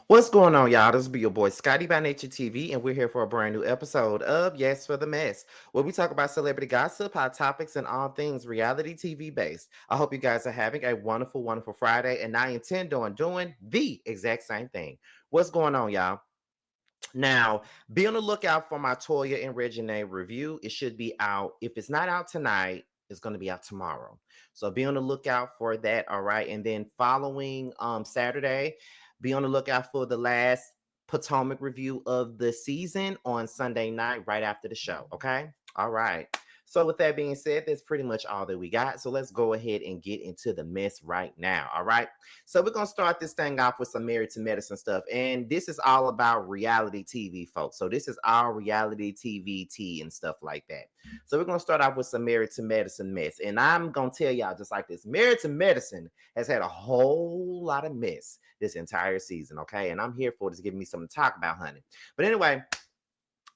What's going on, y'all? This be your boy Scotty by Nature TV, and we're here for a brand new episode of Yes for the Mess, where we talk about celebrity gossip, hot topics, and all things reality TV based. I hope you guys are having a wonderful, wonderful Friday, and I intend on doing the exact same thing. What's going on, y'all? Now, be on the lookout for my Toya and Regine review. It should be out. If it's not out tonight, it's going to be out tomorrow. So be on the lookout for that. All right. And then following Saturday, be on the lookout for the last Potomac review of the season on Sunday night, right after the show. Okay. All right. So with that being said, that's pretty much all that we got. So let's go ahead and get into the mess right now. All right. So we're gonna start this thing off with some Married to Medicine stuff, and this is all about reality TV, folks. So this is our reality TV tea and stuff like that. So we're gonna start off with some Married to Medicine mess, and I'm gonna tell y'all just like this: Married to Medicine has had a whole lot of mess this entire season, okay? And I'm here for it to give me something to talk about, honey. But anyway.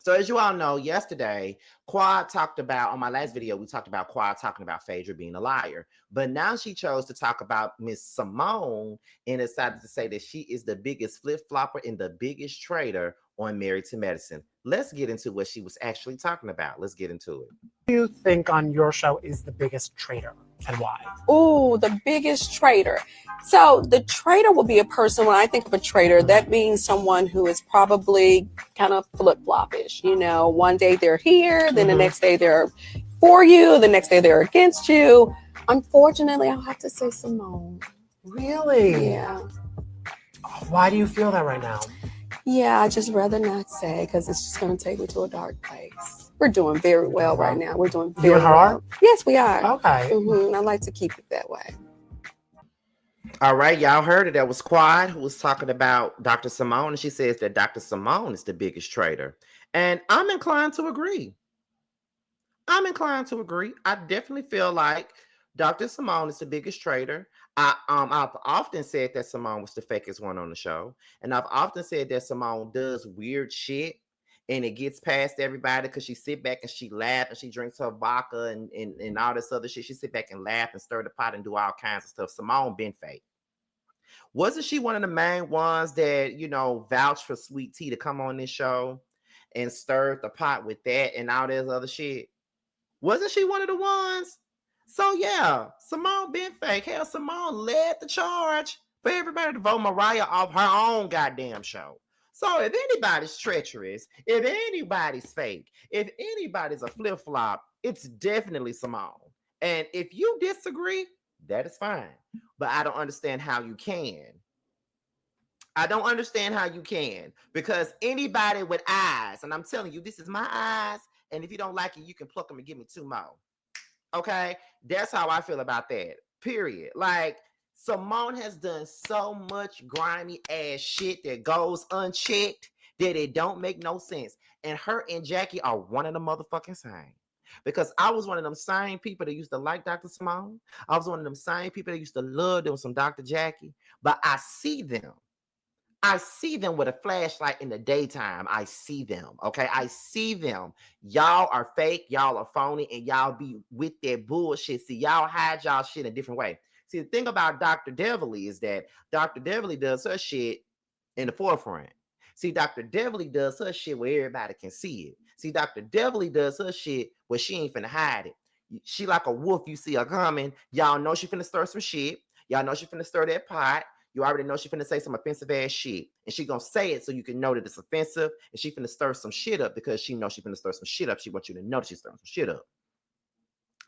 So as you all know, yesterday, Quad talked about, on my last video, we talked about Quad talking about Phaedra being a liar. But now she chose to talk about Miss Simone and decided to say that she is the biggest flip-flopper and the biggest traitor on Married to Medicine. Let's get into what she was actually talking about. Let's get into it. Do you think on your show is the biggest traitor and why? Oh, the biggest traitor. So the traitor will be a person, when I think of a traitor, that means someone who is probably kind of flip-floppish. You know, one day they're here, then the next day they're for you, the next day they're against you. Unfortunately, I'll have to say Simone. Really? Yeah. Why do you feel that right now? Yeah, I just rather not say because it's just going to take me to a dark place. We're doing very well right now. We're doing very You and her well. are? Yes, we are. Okay. I like to keep it that way. All right, y'all heard it. That was Quad who was talking about Dr. Simone, and she says that Dr. Simone is the biggest traitor. And I'm inclined to agree. I definitely feel like Dr. Simone is the biggest traitor. I've often said that Simone was the fakest one on the show, and I've often said that Simone does weird shit, and it gets past everybody because she sit back and she laugh and she drinks her vodka and all this other shit. She sit back and laugh and stir the pot and do all kinds of stuff. Simone been fake. Wasn't she one of the main ones that vouched for Sweet Tea to come on this show and stirred the pot with that and all this other shit? Wasn't she one of the ones? So yeah, Simone been fake. Hell, Simone led the charge for everybody to vote Mariah off her own goddamn show. So if anybody's treacherous, if anybody's fake, if anybody's a flip-flop, it's definitely Simone. And if you disagree, that is fine. But I don't understand how you can. I don't understand how you can, because anybody with eyes, and I'm telling you, this is my eyes, and if you don't like it, you can pluck them and give me two more. Okay? That's how I feel about that. Period. Like, Simone has done so much grimy ass shit that goes unchecked that it don't make no sense. And her and Jackie are one of the motherfucking same. Because I was one of them same people that used to like Dr. Simone. I was one of them same people that used to love them some Dr. Jackie. But I see them. With a flashlight in the daytime. I see them. Okay. I see them. Y'all are fake. Y'all are phony. And y'all be with that bullshit. See, y'all hide y'all shit in a different way. See, the thing about Dr. Deverly is that Dr. Deverly does her shit in the forefront. See, Dr. Deverly does her shit where everybody can see it. See, Dr. Deverly does her shit where she ain't finna hide it. She like a wolf. You see her coming. Y'all know she finna stir some shit. Y'all know she finna stir that pot. You already know she finna say some offensive ass shit. And she gonna say it so you can know that it's offensive. And she finna stir some shit up because she knows she finna stir some shit up. She wants you to know that she's stirring some shit up.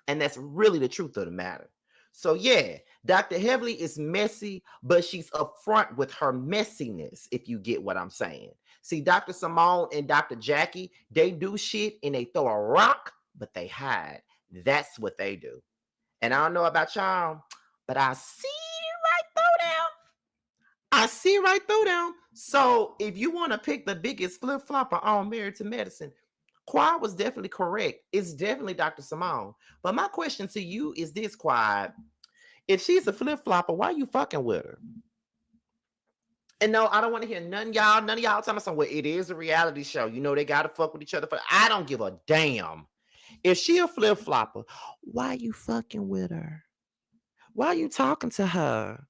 And that's really the truth of the matter. So yeah, Dr. Heavily is messy, but she's upfront with her messiness, if you get what I'm saying. See, Dr. Simone and Dr. Jackie, they do shit and they throw a rock, but they hide. That's what they do. And I don't know about y'all, but I see right through them. So if you want to pick the biggest flip-flopper on Married to Medicine, Quad was definitely correct. It's definitely Dr. Simone. But my question to you is this, Quad. If she's a flip-flopper, why are you fucking with her? And no, I don't want to hear none of y'all telling me something. Well, it is a reality show. You know they gotta fuck with each other. I don't give a damn. If she a flip-flopper, why you fucking with her? Why are you talking to her?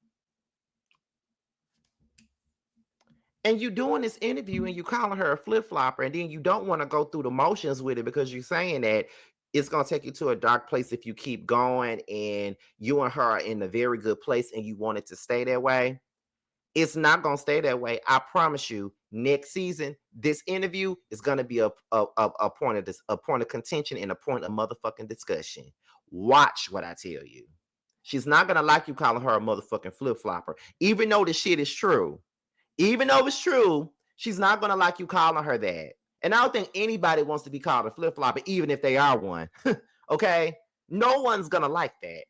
And you doing this interview and you calling her a flip flopper, and then you don't want to go through the motions with it because you're saying that it's gonna take you to a dark place if you keep going, and you and her are in a very good place and you want it to stay that way. It's not gonna stay that way. I promise you. Next season, this interview is gonna be a point of a point of contention and a point of motherfucking discussion. Watch what I tell you. She's not gonna like you calling her a motherfucking flip flopper, even though the shit is true. Even though it's true, she's not gonna like you calling her that. And I don't think anybody wants to be called a flip flopper, even if they are one. Okay, no one's gonna like that.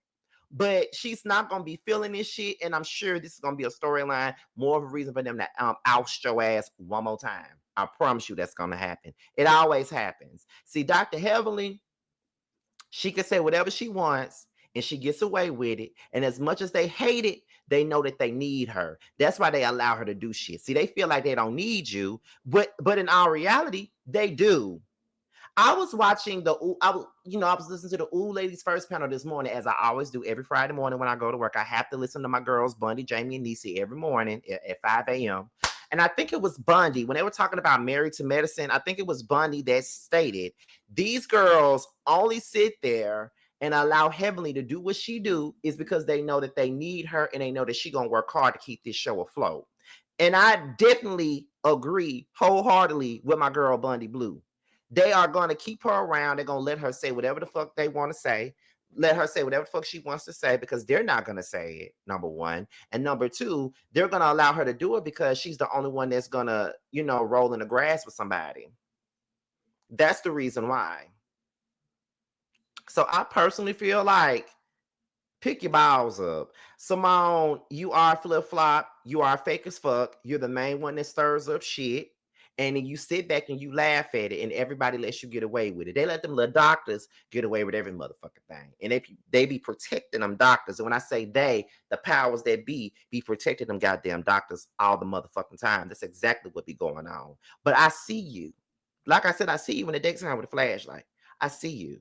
But she's not gonna be feeling this shit, and I'm sure this is gonna be a storyline, more of a reason for them to oust your ass one more time. I promise you that's gonna happen. It always happens. See, Dr. Heavenly, she can say whatever she wants, and she gets away with it. And as much as they hate it, they know that they need her. That's why they allow her to do shit. See, they feel like they don't need you, but in our reality, they do. I was watching I was listening to the Ooh Ladies First panel this morning, as I always do every Friday morning when I go to work. I have to listen to my girls, Bundy, Jamie, and Niecy every morning at 5 a.m. And I think it was Bundy, when they were talking about Married to Medicine, I think it was Bundy that stated, these girls only sit there and allow Heavenly to do what she do is because they know that they need her and they know that she gonna work hard to keep this show afloat. And I definitely agree wholeheartedly with my girl Bundy Blue. They are going to keep her around. They're going to let her say whatever the fuck they want to say. Let her say whatever the fuck she wants to say because they're not going to say it, number one. And number two, they're going to allow her to do it because she's the only one that's going to, roll in the grass with somebody. That's the reason why. So I personally feel like pick your balls up. Simone, you are flip flop. You are fake as fuck. You're the main one that stirs up shit. And then you sit back and you laugh at it, and everybody lets you get away with it. They let them little doctors get away with every motherfucking thing. And they be protecting them doctors. And when I say they, the powers that be protecting them goddamn doctors all the motherfucking time. That's exactly what be going on. But I see you. Like I said, I see you in the daytime with a flashlight. I see you.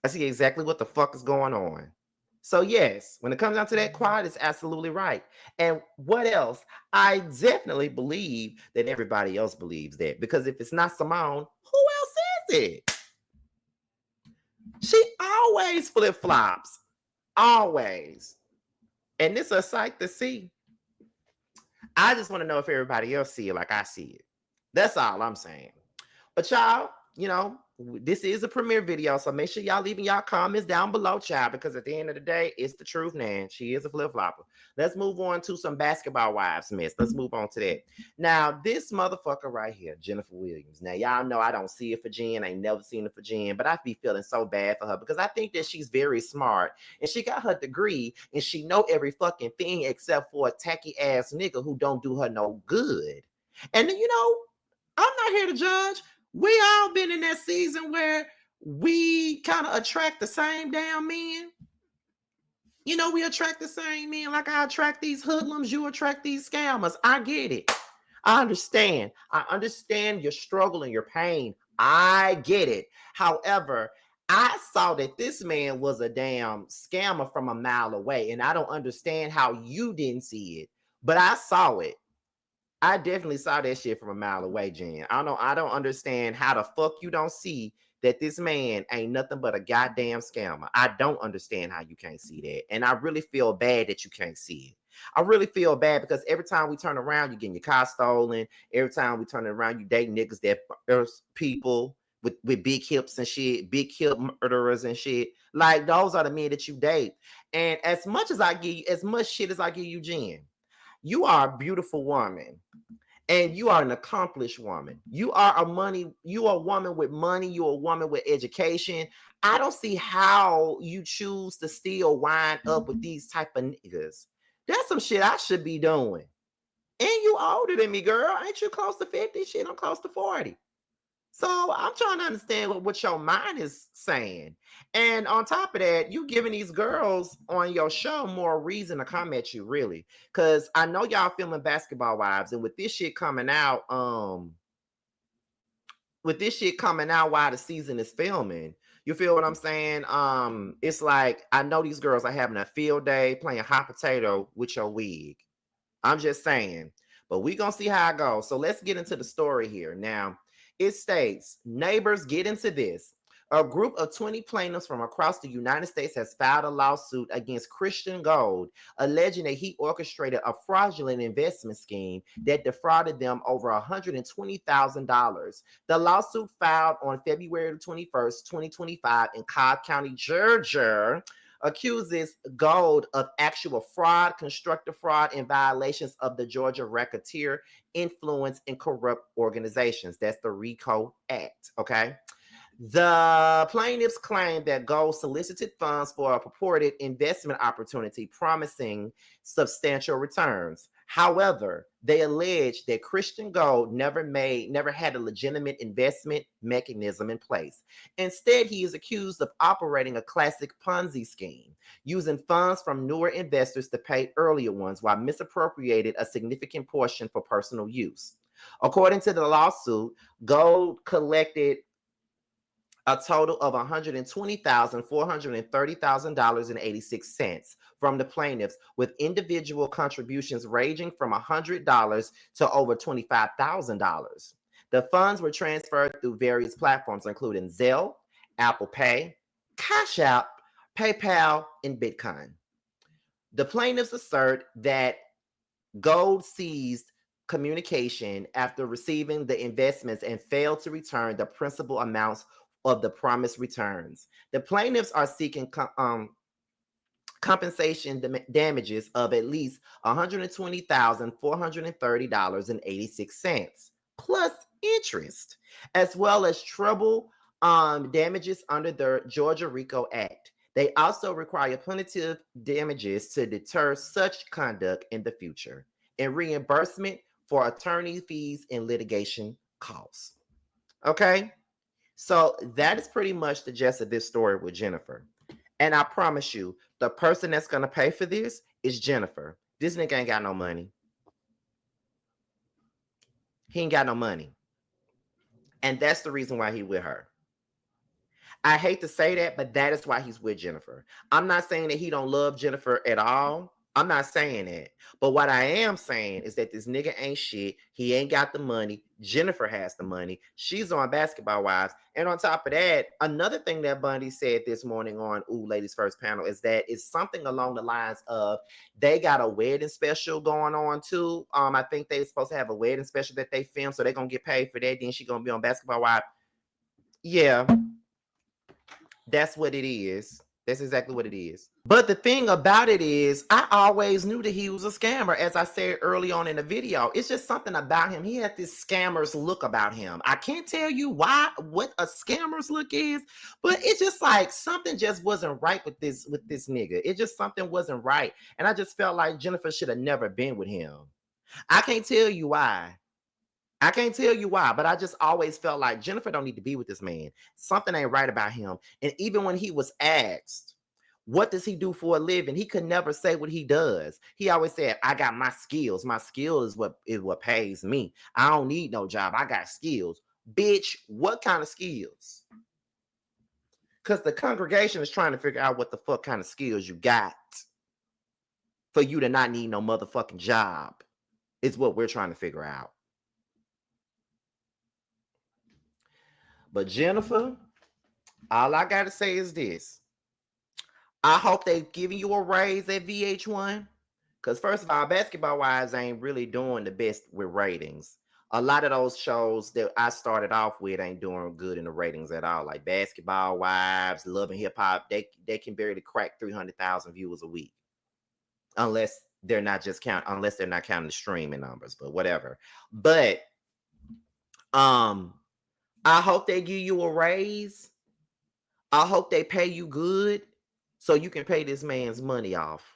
I see exactly what the fuck is going on. So yes, when it comes down to that, quiet is absolutely right. And what else? I definitely believe that everybody else believes that, because if it's not Simone, who else is it? She always flip flops, always, and this is a sight to see. I just want to know if everybody else see it like I see it. That's all I'm saying. But y'all, this is a premiere video, so make sure y'all leaving y'all comments down below, child, because at the end of the day, it's the truth, man. She is a flip-flopper. Let's move on to some basketball wives, miss. Let's move on to that. Now, this motherfucker right here, Jennifer Williams. Now, y'all know I don't see it for Jen. I ain't never seen it for Jen, but I be feeling so bad for her because I think that she's very smart, and she got her degree, and she know every fucking thing except for a tacky-ass nigga who don't do her no good. And, I'm not here to judge. We all been in that season where we kind of attract the same damn men. We attract the same men. Like I attract these hoodlums, you attract these scammers. I get it. I understand. I understand your struggle and your pain. I get it. However, I saw that this man was a damn scammer from a mile away, and I don't understand how you didn't see it, but I saw it. I definitely saw that shit from a mile away, Jen. I don't understand how the fuck you don't see that this man ain't nothing but a goddamn scammer. I don't understand how you can't see that. And I really feel bad that you can't see it. I really feel bad because every time we turn around, you're getting your car stolen. Every time we turn around, you dating niggas that are people with big hips and shit, big hip murderers and shit. Like those are the men that you date. And as much shit as I give you, Jen, you are a beautiful woman. And you are an accomplished woman. You are a woman with money. You're a woman with education. I don't see how you choose to still wind up with these type of niggas. That's some shit I should be doing. And you older than me, girl. Ain't you close to 50? Shit, I'm close to 40. So I'm trying to understand what your mind is saying. And on top of that, you giving these girls on your show more reason to come at you, really. Because I know y'all filming Basketball Wives, and with this shit coming out, while the season is filming, you feel what I'm saying? It's like I know these girls are having a field day playing hot potato with your wig. I'm just saying. But we gonna see how it goes. So let's get into the story here. Now, it states, neighbors, get into this. A group of 20 plaintiffs from across the United States has filed a lawsuit against Christian Gold, alleging that he orchestrated a fraudulent investment scheme that defrauded them over $120,000. The lawsuit filed on February 21st, 2025 in Cobb County, Georgia, accuses Gold of actual fraud, constructive fraud, and violations of the Georgia Racketeer Influence and Corrupt Organizations. That's the RICO Act, okay? The plaintiffs claim that Gold solicited funds for a purported investment opportunity promising substantial returns. However, they allege that Christian Gold never had a legitimate investment mechanism in place. Instead, he is accused of operating a classic Ponzi scheme, using funds from newer investors to pay earlier ones while misappropriated a significant portion for personal use. According to the lawsuit, Gold collected a total of $120,430,086 from the plaintiffs, with individual contributions ranging from $100 to over $25,000. The funds were transferred through various platforms, including Zelle, Apple Pay, Cash App, PayPal, and Bitcoin. The plaintiffs assert that Gold seized communication after receiving the investments and failed to return the principal amounts of the promised returns. The plaintiffs are seeking compensation damages of at least $120,430.86 plus interest, as well as treble damages under the Georgia RICO Act. They also require punitive damages to deter such conduct in the future and reimbursement for attorney fees and litigation costs. Okay? So that is pretty much the gist of this story with Jennifer. And I promise you, the person that's going to pay for this is Jennifer. This nigga ain't got no money. He ain't got no money. And that's the reason why he with her. I hate to say that, but that is why he's with Jennifer. I'm not saying that he don't love Jennifer at all. I'm not saying that. But what I am saying is that this nigga ain't shit. He ain't got the money. Jennifer has the money. She's on Basketball Wives. And on top of that, another thing that Bundy said this morning on Ooh Ladies First Panel is that it's something along the lines of they got a wedding special going on too. I think they're supposed to have a wedding special that they filmed, so they're going to get paid for that. Then she's going to be on Basketball Wives. Yeah, that's what it is. That's exactly what it is. But the thing about it is, I always knew that he was a scammer, as I said early on in the video. It's just something about him. He had this scammer's look about him. I can't tell you what a scammer's look is, but it's just like something just wasn't right with this nigga. It just something wasn't right. And I just felt like Jennifer should have never been with him. I can't tell you why. But I just always felt like Jennifer don't need to be with this man. Something ain't right about him. And even when he was asked, what does he do for a living? He could never say what he does. He always said, I got my skills. My skill is what pays me. I don't need no job. I got skills. Bitch, what kind of skills? Because the congregation is trying to figure out what the fuck kind of skills you got for you to not need no motherfucking job. Is what we're trying to figure out. But Jennifer, all I got to say is this. I hope they giving you a raise at VH1. Because first of all, Basketball Wives ain't really doing the best with ratings. A lot of those shows that I started off with ain't doing good in the ratings at all. Like Basketball Wives, Love and Hip Hop, they can barely crack 300,000 viewers a week. Unless they're not counting the streaming numbers, but whatever. But I hope they give you a raise. I hope they pay you good so you can pay this man's money off.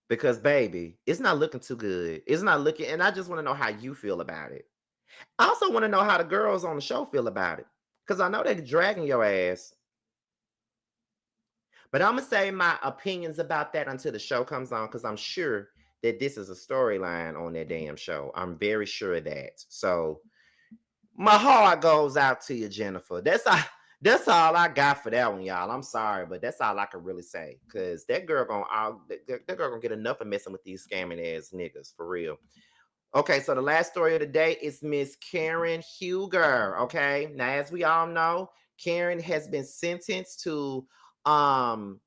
Because, baby, it's not looking too good. It's not looking, and I just want to know how you feel about it. I also want to know how the girls on the show feel about it. Because I know they're dragging your ass. But I'm going to say my opinions about that until the show comes on, because I'm sure that this is a storyline on that damn show. I'm very sure of that. So my heart goes out to you, Jennifer. That's all I got for that one, y'all. I'm sorry, but that's all I can really say. Cause that girl that girl gonna get enough of messing with these scamming ass niggas for real. Okay, so the last story of the day is Miss Karen Huger. Okay, now as we all know, Karen has been sentenced um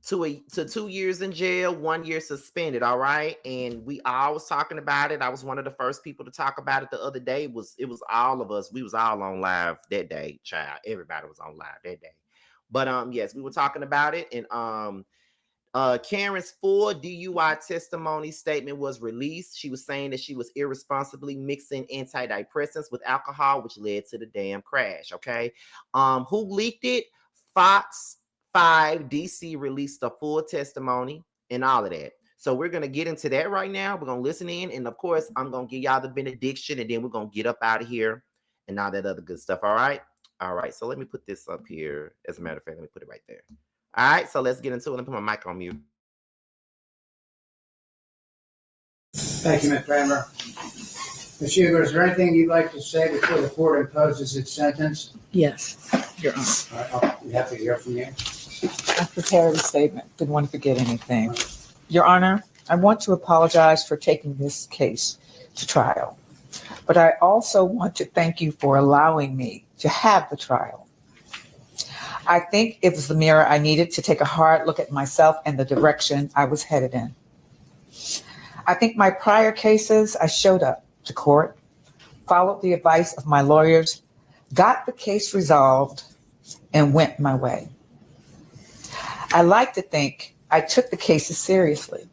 to 2 years in jail, 1 year suspended. All right, and we all was talking about it. I was one of the first people to talk about it the other day. It was all of us. We was all on live that day, child. Everybody was on live that day. But yes, we were talking about it, and Karen's full DUI testimony statement was released. She was saying that she was irresponsibly mixing antidepressants with alcohol, which led to the damn crash. Okay. Who leaked it? Fox 5 DC released a full testimony and all of that. So we're gonna get into that right now. We're gonna listen in, and of course, I'm gonna give y'all the benediction, and then we're gonna get up out of here and all that other good stuff. All right. All right. So let me put this up here. As a matter of fact, let me put it right there. All right, so let's get into it. Let me put my mic on mute. Thank you, Ms. Kramer. Ms. Huger, is there anything you'd like to say before the court imposes its sentence? Yes, Your Honor. All right, I'll be happy to hear from you. I prepared a statement. Didn't want to forget anything. Your Honor, I want to apologize for taking this case to trial, but I also want to thank you for allowing me to have the trial. I think it was the mirror I needed to take a hard look at myself and the direction I was headed in. I think my prior cases, I showed up to court, followed the advice of my lawyers, got the case resolved, and went my way. I like to think I took the cases seriously,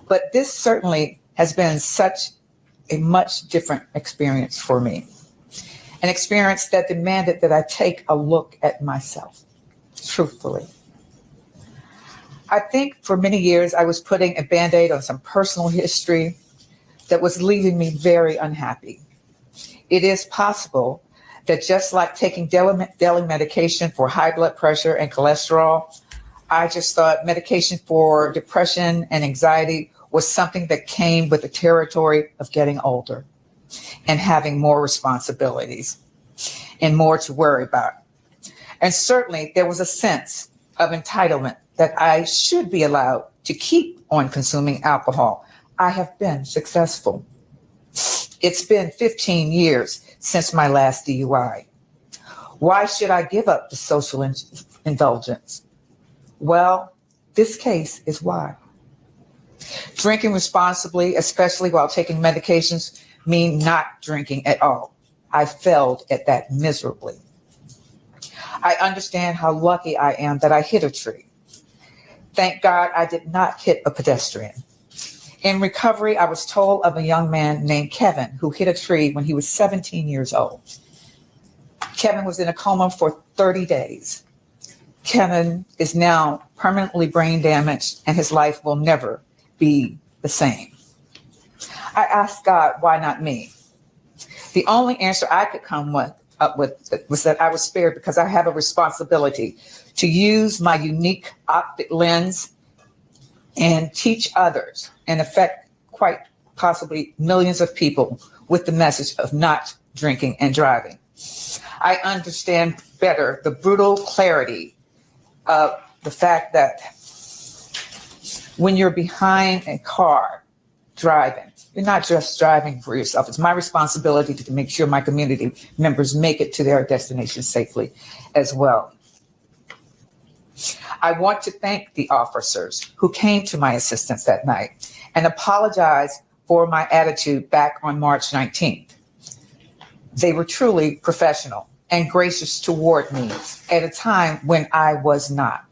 but this certainly has been such a much different experience for me. An experience that demanded that I take a look at myself, truthfully. I think for many years I was putting a Band-Aid on some personal history that was leaving me very unhappy. It is possible that just like taking daily medication for high blood pressure and cholesterol, I just thought medication for depression and anxiety was something that came with the territory of getting older and having more responsibilities and more to worry about. And certainly there was a sense of entitlement that I should be allowed to keep on consuming alcohol. I have been successful. It's been 15 years since my last DUI. Why should I give up the social indulgence? Well, this case is why. Drinking responsibly, especially while taking medications, mean not drinking at all. I failed at that miserably. I understand how lucky I am that I hit a tree. Thank God I did not hit a pedestrian. In recovery, I was told of a young man named Kevin who hit a tree when he was 17 years old. Kevin was in a coma for 30 days. Kevin is now permanently brain damaged and his life will never be the same. I asked God, why not me? The only answer I could come up with was that I was spared because I have a responsibility to use my unique optic lens and teach others and affect quite possibly millions of people with the message of not drinking and driving. I understand better the brutal clarity of the fact that when you're behind a car driving, you're not just driving for yourself. It's my responsibility to make sure my community members make it to their destination safely as well. I want to thank the officers who came to my assistance that night and apologize for my attitude back on March 19th. They were truly professional and gracious toward me at a time when I was not.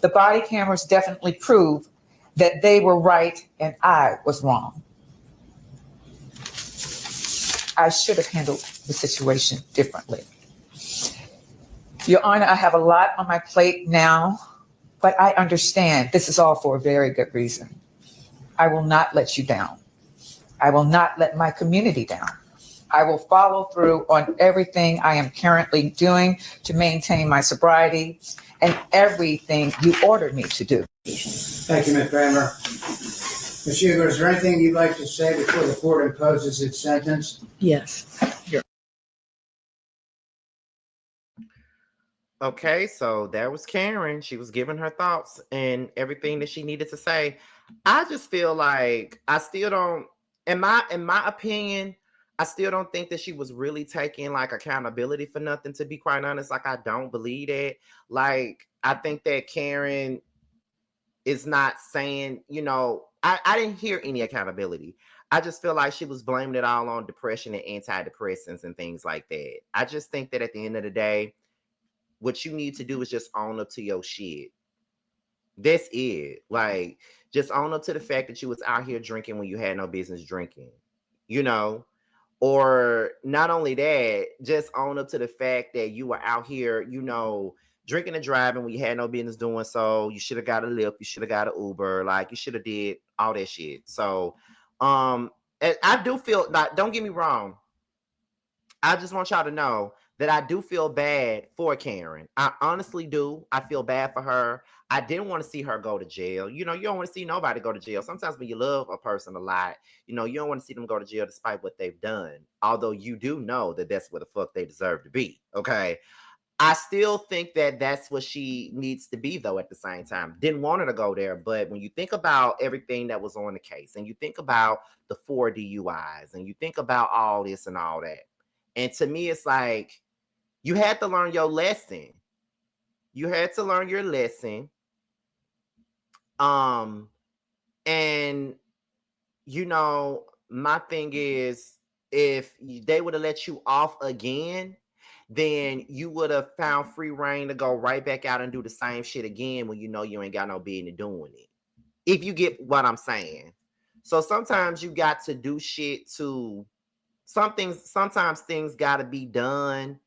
The body cameras definitely prove that they were right and I was wrong. I should have handled the situation differently. Your Honor, I have a lot on my plate now, but I understand this is all for a very good reason. I will not let you down. I will not let my community down. I will follow through on everything I am currently doing to maintain my sobriety and everything you ordered me to do. Thank you, Ms. Kramer. Ms. Huger, is there anything you'd like to say before the court imposes its sentence? Yes, Your Okay, so that was Karen. She was giving her thoughts and everything that she needed to say. I just feel like I still don't, in my opinion, I still don't think that she was really taking like accountability for nothing, to be quite honest. Like I don't believe that. Like I think that Karen is not saying, I didn't hear any accountability. I just feel like she was blaming it all on depression and antidepressants and things like that. I just think that at the end of the day, what you need to do is just own up to your shit. That's it. Like, just own up to the fact that you was out here drinking when you had no business drinking, you know? Or not only that, just own up to the fact that you were out here, drinking and driving when you had no business doing so. You should have got a Lyft, you should have got an Uber, like you should have did all that shit. So, and I do feel like, don't get me wrong, I just want y'all to know that I do feel bad for Karen. I honestly do. I feel bad for her. I didn't want to see her go to jail. You don't want to see nobody go to jail. Sometimes when you love a person a lot, you don't want to see them go to jail despite what they've done. Although you do know that that's where the fuck they deserve to be. Okay. I still think that that's what she needs to be, though, at the same time. Didn't want her to go there. But when you think about everything that was on the case, and you think about the 4 DUIs, and you think about all this and all that, and to me, it's like you had to learn your lesson. You had to learn your lesson. Um, and my thing is, if they would have let you off again, then you would have found free reign to go right back out and do the same shit again when you ain't got no business doing it. If you get what I'm saying. So sometimes you got to do shit to sometimes things got to be done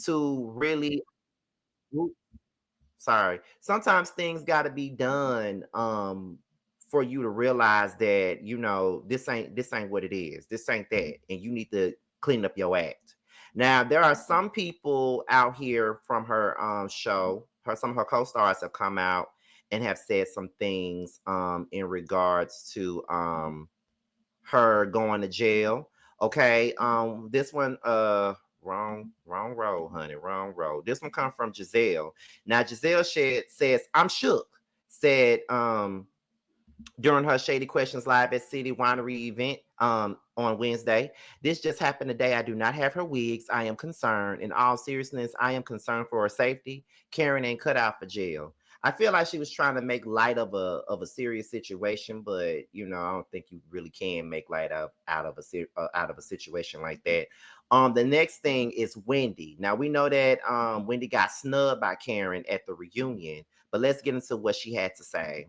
to really, sorry, sometimes things got to be done for you to realize that this ain't what it is, this ain't that, and you need to clean up your act. Now there are some people out here from her show, some of her co-stars have come out and have said some things in regards to her going to jail. Okay. This one, wrong road, honey. Wrong road. This one comes from Giselle. Now, Giselle says, I'm shook. Said, during her Shady Questions Live at City Winery event on Wednesday. This just happened today. I do not have her wigs. I am concerned. In all seriousness, I am concerned for her safety. Karen ain't cut out for jail. I feel like she was trying to make light of a serious situation, but I don't think you really can make light out of a situation like that. The next thing is Wendy. Now we know that Wendy got snubbed by Karen at the reunion, but let's get into what she had to say.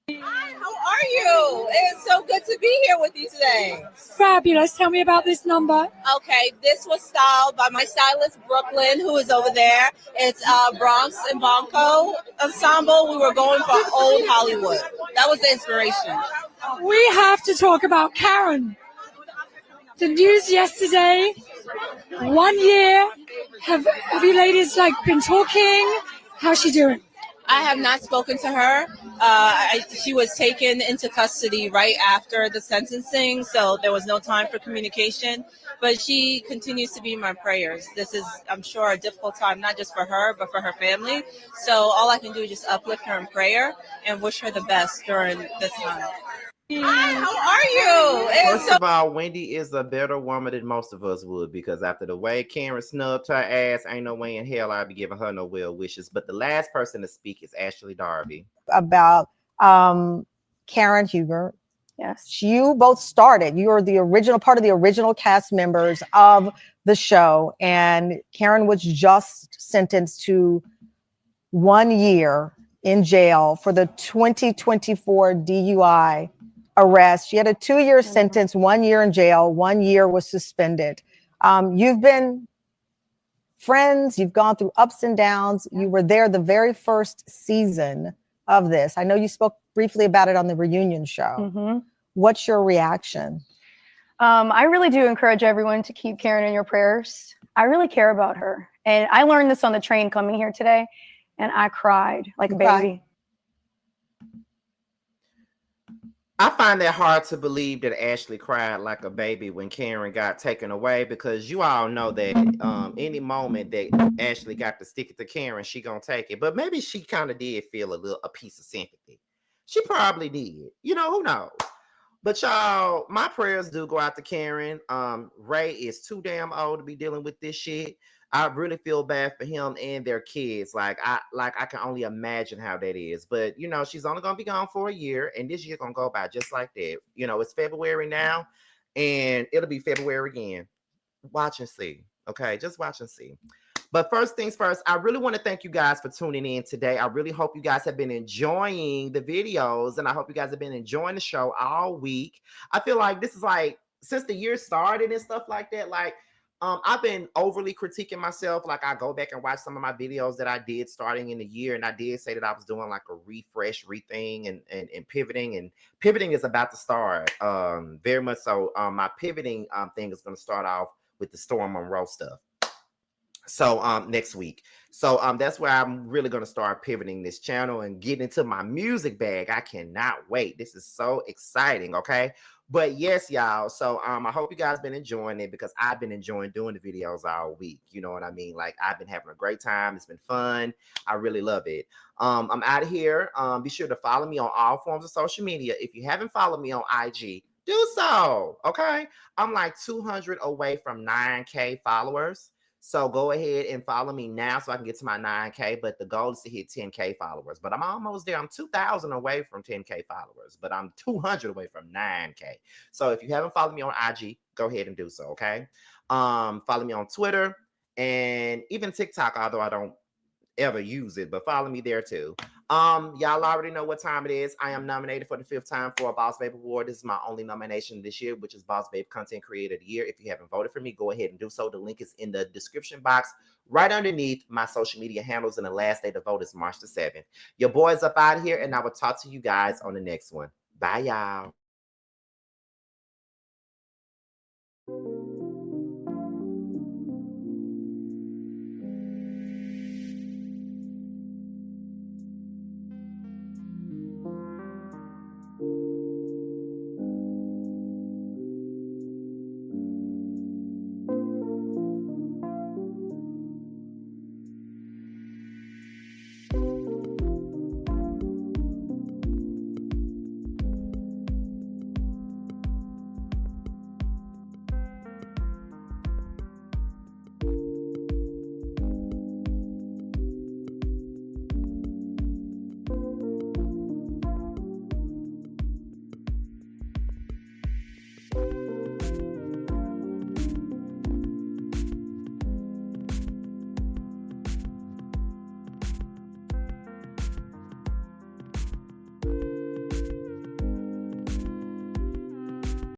Hi, how are you? It's so good to be here with you today. Fabulous. Tell me about this number. Okay, this was styled by my stylist Brooklyn, who is over there. It's Bronx and Bonco Ensemble. We were going for old Hollywood. That was the inspiration. We have to talk about Karen. The news yesterday, 1 year. Have you ladies been talking? How's she doing? I have not spoken to her. She was taken into custody right after the sentencing, so there was no time for communication. But she continues to be in my prayers. This is, I'm sure, a difficult time, not just for her, but for her family. So all I can do is just uplift her in prayer and wish her the best during this time. Hi, how are you? First of all, Wendy is a better woman than most of us would, because after the way Karen snubbed her ass, ain't no way in hell I'd be giving her no well wishes. But the last person to speak is Ashley Darby. About Karen Huger. Yes. You both started. You are the original part of the original cast members of the show, and Karen was just sentenced to 1 year in jail for the 2024 DUI arrest. She had a 2-year sentence, 1 year in jail, 1 year was suspended. You've been friends, you've gone through ups and downs. You were there the very first season of this. I know you spoke briefly about it on the reunion show. Mm-hmm. What's your reaction? I really do encourage everyone to keep Karen in your prayers. I really care about her. And I learned this on the train coming here today, and I cried like a baby. I find that hard to believe that Ashley cried like a baby when Karen got taken away, because you all know that any moment that Ashley got to stick it to Karen, she gonna take it. But maybe she kind of did feel a piece of sympathy. She probably did. You know, who knows? But y'all, my prayers do go out to Karen. Ray is too damn old to be dealing with this shit. I really feel bad for him and their kids. I can only imagine how that is. But you know, she's only gonna be gone for a year, and this year gonna go by just like that. You know, it's February now, and it'll be February again. Watch and see. Okay, just watch and see. But first things first, I really want to thank you guys for tuning in today. I really hope you guys have been enjoying the videos, and I hope you guys have been enjoying the show all week. I feel like this is like, since the year started and stuff like that, like I've been overly critiquing myself. Like, I go back and watch some of my videos that I did starting in the year, and I did say that I was doing like a refresh, rething, and pivoting. And pivoting is about to start. Very much so. My pivoting thing is going to start off with the Storm Monroe stuff. So next week. So that's where I'm really going to start pivoting this channel and get into my music bag. I cannot wait. This is so exciting. Okay. But yes, y'all. So I hope you guys been enjoying it, because I've been enjoying doing the videos all week. You know what I mean? Like, I've been having a great time. It's been fun. I really love it. I'm out of here. Be sure to follow me on all forms of social media. If you haven't followed me on IG, do so. Okay. I'm like 200 away from 9K followers. So go ahead and follow me now so I can get to my 9K. But the goal is to hit 10K followers. But I'm almost there. I'm 2,000 away from 10K followers, but I'm 200 away from 9K. So if you haven't followed me on IG, go ahead and do so. Okay. Follow me on Twitter and even TikTok, although I don't ever use it, but follow me there too. Y'all already know what time it is. I am nominated for the 5th time for a Boss Babe Award. This is my only nomination this year, which is Boss Babe Content Creator of the Year. If you haven't voted for me, go ahead and do so. The link is in the description box right underneath my social media handles, and the last day to vote is March the 7th. Your boy's up out of here, and I will talk to you guys on the next one. Bye, y'all.